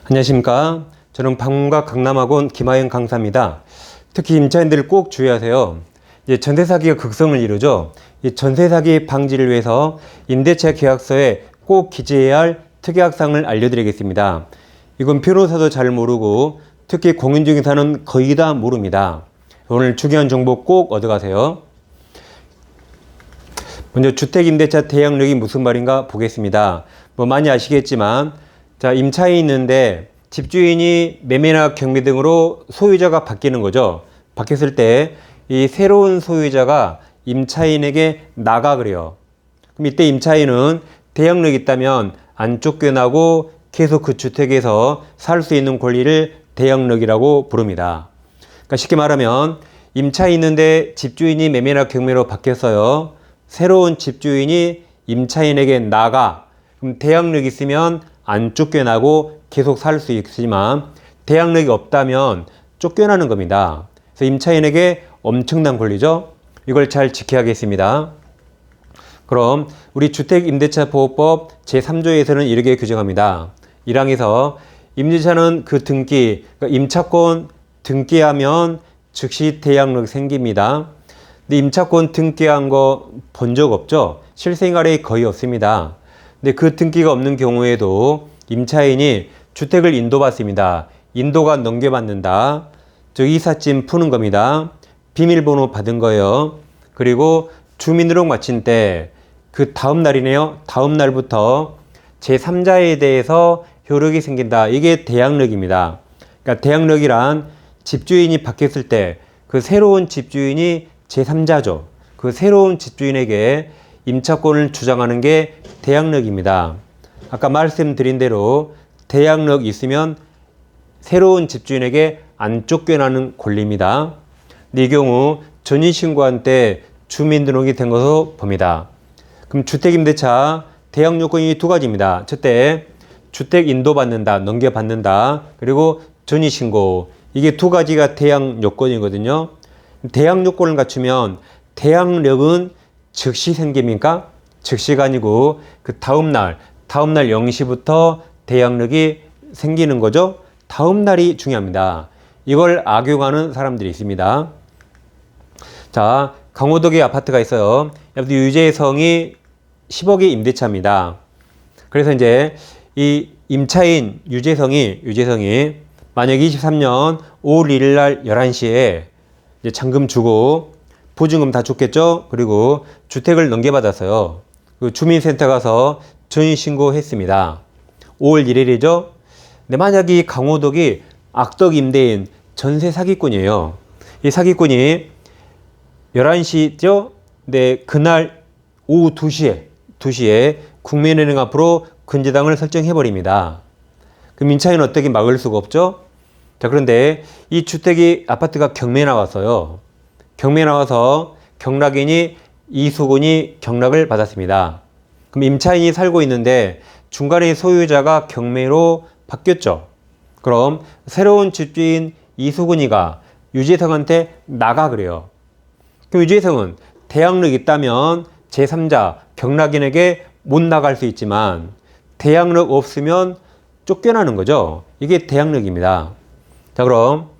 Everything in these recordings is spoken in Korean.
안녕하십니까. 저는 방문각 강남학원 김하영 강사입니다. 특히 임차인들 꼭 주의하세요. 이제 전세 사기가 극성을 이루죠. 이 전세 사기 방지를 위해서 임대차 계약서에 꼭 기재해야 할 특약사항을 알려드리겠습니다. 이건 변호사도 잘 모르고 특히 공인중개사는 거의 다 모릅니다. 오늘 중요한 정보 꼭 얻어가세요. 먼저 주택임대차 대항력이 무슨 말인가 보겠습니다. 많이 아시겠지만 자, 임차인이 있는데 집주인이 매매나 경매 등으로 소유자가 바뀌는 거죠. 바뀌었을 때 이 새로운 소유자가 임차인에게 나가 그래요. 그럼 이때 임차인은 대항력이 있다면 안 쫓겨나고 계속 그 주택에서 살 수 있는 권리를 대항력이라고 부릅니다. 그러니까 쉽게 말하면 임차인이 있는데 집주인이 매매나 경매로 바뀌었어요. 새로운 집주인이 임차인에게 나가. 그럼 대항력이 있으면 안 쫓겨나고 계속 살 수 있지만 대항력이 없다면 쫓겨나는 겁니다. 그래서 임차인에게 엄청난 권리죠. 이걸 잘 지켜야겠습니다. 그럼 우리 주택임대차보호법 제3조에서는 이렇게 규정합니다. 1항에서 임대차는 그 등기, 그러니까 임차권 등기하면 즉시 대항력이 생깁니다. 근데 임차권 등기한 거 본 적 없죠? 실생활에 거의 없습니다. 근데 그 등기가 없는 경우에도 임차인이 주택을 인도받습니다. 인도가 넘겨받는다. 즉 이삿짐 푸는 겁니다. 비밀번호 받은 거예요. 그리고 주민등록 마친 때 그 다음 날이네요. 다음 날부터 제3자에 대해서 효력이 생긴다. 이게 대항력입니다. 그러니까 대항력이란 집주인이 바뀌었을 때 그 새로운 집주인이 제3자죠. 그 새로운 집주인에게 임차권을 주장하는 게 대항력입니다. 아까 말씀드린 대로 대항력 있으면 새로운 집주인에게 안 쫓겨나는 권리입니다. 근데 이 경우 전입신고한 때 주민등록이 된 것으로 봅니다. 그럼 주택임대차 대항 요건이 두 가지입니다. 첫째, 주택 인도받는다, 넘겨받는다. 그리고 전입신고. 이게 두 가지가 대항 요건이거든요. 대항 요건을 갖추면 대항력은 즉시 생깁니까? 즉시가 아니고 그 다음날 0시부터 대항력이 생기는 거죠. 다음 날이 중요합니다. 이걸 악용하는 사람들이 있습니다. 자, 강호동에 아파트가 있어요. 유재성이 10억의 임대차입니다. 그래서 이제 이 임차인 유재성이 만약 23년 5월 1일 날 11시에 이제 잔금 주고 보증금 다 줬겠죠? 그리고 주택을 넘겨받았어요. 그 주민센터 가서 전입신고했습니다. 5월 1일이죠? 근데 만약 이 강호덕이 악덕 임대인 전세 사기꾼이에요. 이 사기꾼이 11시죠? 근데 그날 오후 2시에 국민은행 앞으로 근저당을 설정해버립니다. 그럼 임차인은 어떻게 막을 수가 없죠? 자, 그런데 이 주택이 아파트가 경매에 나왔어요. 경매에 나와서 경락인이 이수근이 경락을 받았습니다. 그럼 임차인이 살고 있는데 중간에 소유자가 경매로 바뀌었죠. 그럼 새로운 집주인 이수근이가 유재성한테 나가 그래요. 그럼 유재성은 대항력이 있다면 제3자 경락인에게 못 나갈 수 있지만 대항력 없으면 쫓겨나는 거죠. 이게 대항력입니다. 자, 그럼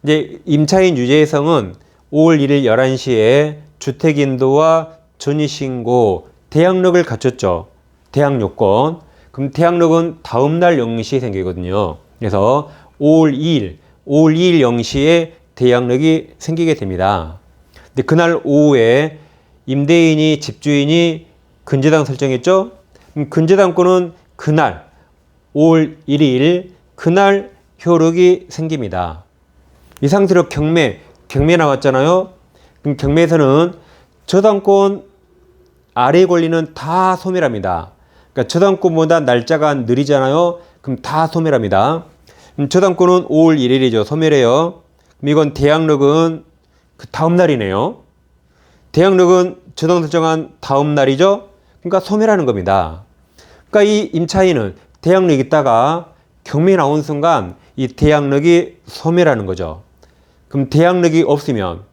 이제 임차인 유재성은 5월 1일 11시에 주택인도와 전입신고 대항력을 갖췄죠. 대항요건. 그럼 대항력은 다음날 0시에 생기거든요. 그래서 5월 2일 0시에 대항력이 생기게 됩니다. 근데 그날 오후에 임대인이 집주인이 근저당 설정했죠. 근저당권은 그날 5월 1일 그날 효력이 생깁니다. 이 상태로 경매 나왔잖아요. 그럼 경매에서는 저당권 아래 권리는 다 소멸합니다. 그러니까 저당권보다 날짜가 느리잖아요. 그럼 다 소멸합니다. 저당권은 5월 1일이죠. 소멸해요. 그럼 이건 대항력은 그 다음 날이네요. 대항력은 저당 설정한 다음 날이죠. 그러니까 소멸하는 겁니다. 그러니까 이 임차인은 대항력 있다가 경매 나온 순간 이 대항력이 소멸하는 거죠. 그럼 대항력이 없으면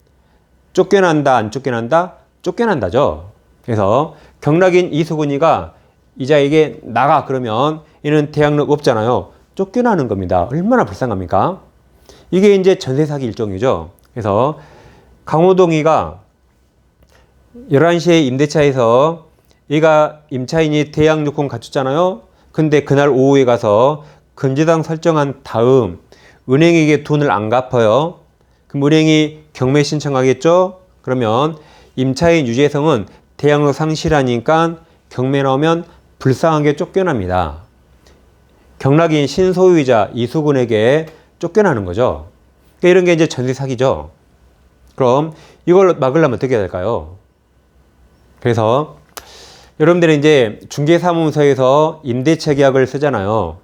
쫓겨난다, 안 쫓겨난다? 쫓겨난다죠. 그래서 경락인 이수근이가 이자에게 나가 그러면 이는 대항력 없잖아요. 쫓겨나는 겁니다. 얼마나 불쌍합니까? 이게 이제 전세 사기 일종이죠. 그래서 강호동이가 11시에 임대차에서 얘가 임차인이 대양 요건 갖췄잖아요. 근데 그날 오후에 가서 근저당 설정한 다음 은행에게 돈을 안 갚아요. 그럼 은행이 경매 신청하겠죠? 그러면 임차인 유재성은 대양로 상실하니까 경매 나오면 불쌍하게 쫓겨납니다. 경락인 신소유자 이수근에게 쫓겨나는 거죠. 그러니까 이런 게 이제 전세 사기죠. 그럼 이걸 막으려면 어떻게 해야 될까요? 그래서 여러분들은 이제 중개사무소에서 임대차 계약을 쓰잖아요.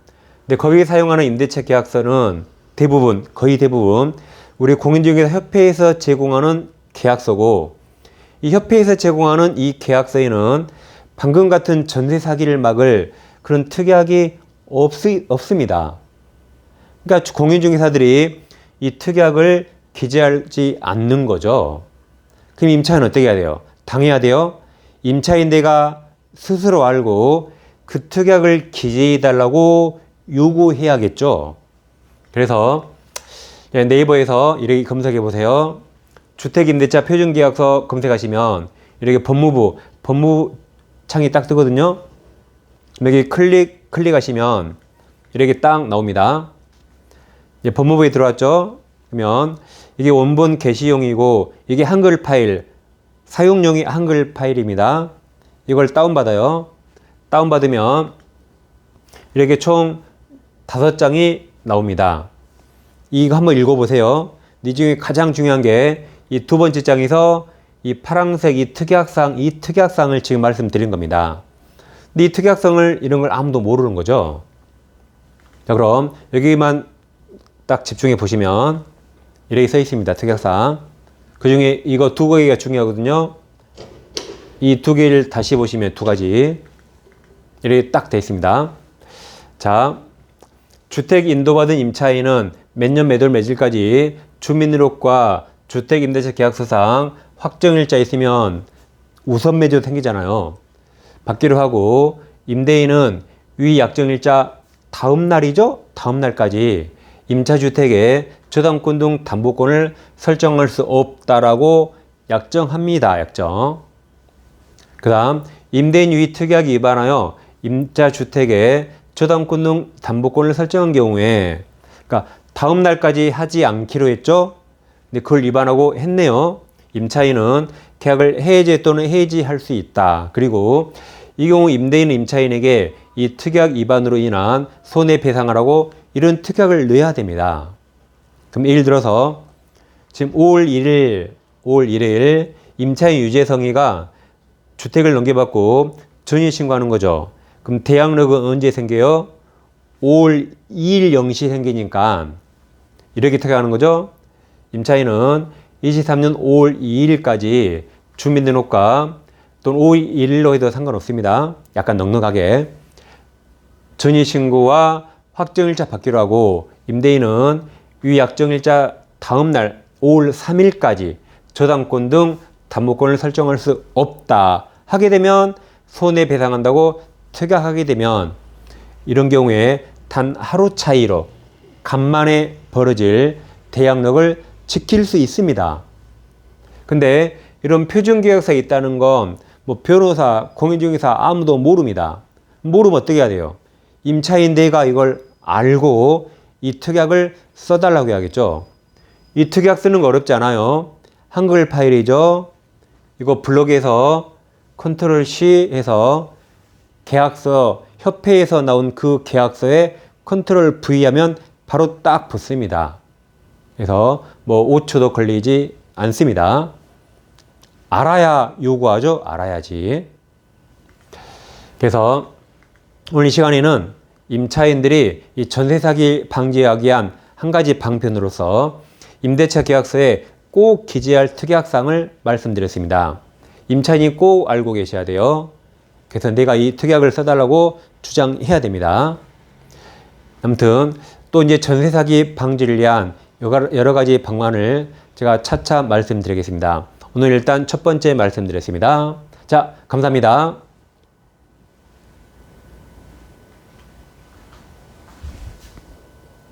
근데 거기에 사용하는 임대차 계약서는 대부분, 거의 대부분 우리 공인중개사협회에서 제공하는 계약서고, 이 협회에서 제공하는 이 계약서에는 방금 같은 전세 사기를 막을 그런 특약이 없습니다. 그러니까 공인중개사들이 이 특약을 기재하지 않는 거죠. 그럼 임차인은 어떻게 해야 돼요? 당해야 돼요? 임차인 내가 스스로 알고 그 특약을 기재해달라고 요구해야겠죠. 그래서 네이버에서 이렇게 검색해 보세요. 주택임대차 표준계약서 검색하시면 이렇게 법무부 창이 딱 뜨거든요. 여기 클릭하시면 이렇게 딱 나옵니다. 이제 법무부에 들어왔죠. 그러면 이게 원본 게시용이고 이게 한글 파일, 사용용이 한글 파일입니다. 이걸 다운받아요. 다운받으면 이렇게 총 5장이 나옵니다. 이거 한번 읽어보세요. 이 중에 가장 중요한 게 이 두 번째 장에서 이 파란색 이 특약상을 지금 말씀드린 겁니다. 근데 이 특약성을 이런 걸 아무도 모르는 거죠. 자, 그럼 여기만 딱 집중해 보시면 이렇게 써 있습니다. 특약상. 그 중에 이거 두 개가 중요하거든요. 이 두 개를 다시 보시면 두 가지 이렇게 딱 돼 있습니다. 자, 주택 인도받은 임차인은 몇 년 몇 월 며칠까지 주민등록과 주택임대차 계약서상 확정일자 있으면 우선 매도 생기잖아요. 받기로 하고, 임대인은 위 약정일자 다음 날이죠? 다음 날까지 임차주택의 저당권 등 담보권을 설정할 수 없다라고 약정합니다. 약정. 그 다음 임대인 위 특약이 위반하여 임차주택의 저당권 등 담보권을 설정한 경우에, 그러니까 다음 날까지 하지 않기로 했죠? 근데 그걸 위반하고 했네요. 임차인은 계약을 해제 또는 해지할 수 있다. 그리고 이 경우 임대인은 임차인에게 이 특약 위반으로 인한 손해배상을 하고 이런 특약을 넣어야 됩니다. 그럼 예를 들어서 지금 5월 1일 임차인 유재성이가 주택을 넘겨받고 전입신고하는 거죠. 그럼 대양록은 언제 생겨요? 5월 2일 0시 생기니까 이렇게 특약하는 거죠. 임차인은 23년 5월 2일까지 주민등록과 또는 5월 1일로 해도 상관없습니다. 약간 넉넉하게 전입신고와 확정일자 받기로 하고, 임대인은 위 약정일자 다음날 5월 3일까지 저당권 등 담보권을 설정할 수 없다 하게 되면 손해배상한다고 특약하게 되면, 이런 경우에 단 하루 차이로 간만에 벌어질 대양록을 지킬 수 있습니다. 근데 이런 표준계약서에 있다는 건 뭐 변호사, 공인중개사 아무도 모릅니다. 모르면 어떻게 해야 돼요? 임차인 내가 이걸 알고 이 특약을 써달라고 해야겠죠. 이 특약 쓰는 거 어렵지 않아요. 한글 파일이죠. 이거 블록에서 컨트롤 C 해서 계약서, 협회에서 나온 그 계약서에 컨트롤 V 하면 바로 딱 붙습니다. 그래서 뭐 5초도 걸리지 않습니다. 알아야 요구하죠. 알아야지. 그래서 오늘 이 시간에는 임차인들이 이 전세 사기 방지하기 위한 한 가지 방편으로서 임대차 계약서에 꼭 기재할 특약사항을 말씀드렸습니다. 임차인이 꼭 알고 계셔야 돼요. 그래서 내가 이 특약을 써달라고 주장해야 됩니다. 아무튼 또 이제 전세 사기 방지를 위한 여러 가지 방안을 제가 차차 말씀드리겠습니다. 오늘 일단 첫 번째 말씀드렸습니다. 자, 감사합니다.